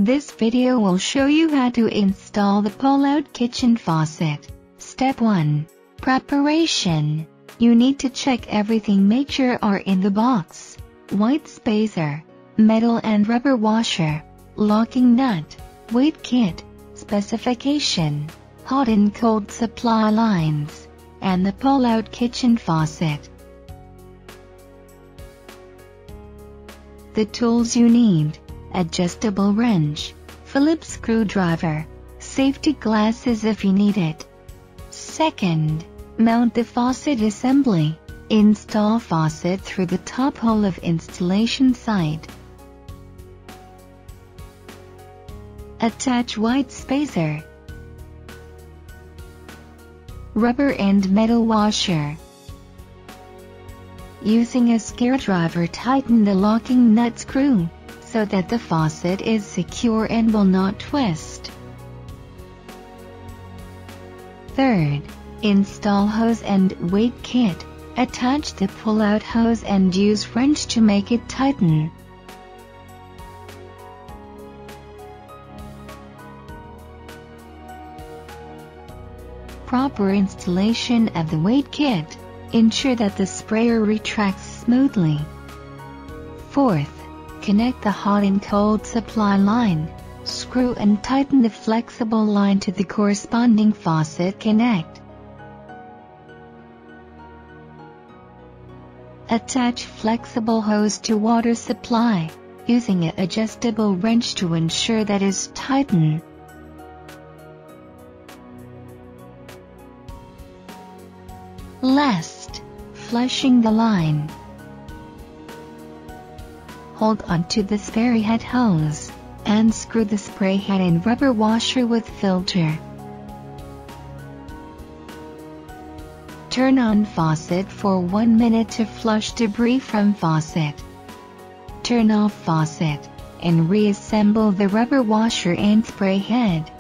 This video will show you how to install the pull-out kitchen faucet. Step 1. Preparation. You need to check everything, make sure are in the box. White spacer, metal and rubber washer, locking nut, weight kit, specification, hot and cold supply lines, and the pull-out kitchen faucet. The tools you need: adjustable wrench, Phillips screwdriver, safety glasses if you need it. Second, mount the faucet assembly. Install faucet through the top hole of installation side. Attach white spacer, rubber and metal washer. Using a screwdriver, tighten the locking nut screw so that the faucet is secure and will not twist. Third, install hose and weight kit. Attach the pull-out hose and use wrench to make it tighten. Proper installation of the weight kit. Ensure that the sprayer retracts smoothly. Fourth, connect the hot and cold supply line. Screw and tighten the flexible line to the corresponding faucet connect. Attach flexible hose to water supply, using an adjustable wrench to ensure that is tightened. Last, flushing the line. Hold onto the spray head hose, and screw the spray head and rubber washer with filter. Turn on faucet for 1 minute to flush debris from faucet. Turn off faucet, and reassemble the rubber washer and spray head.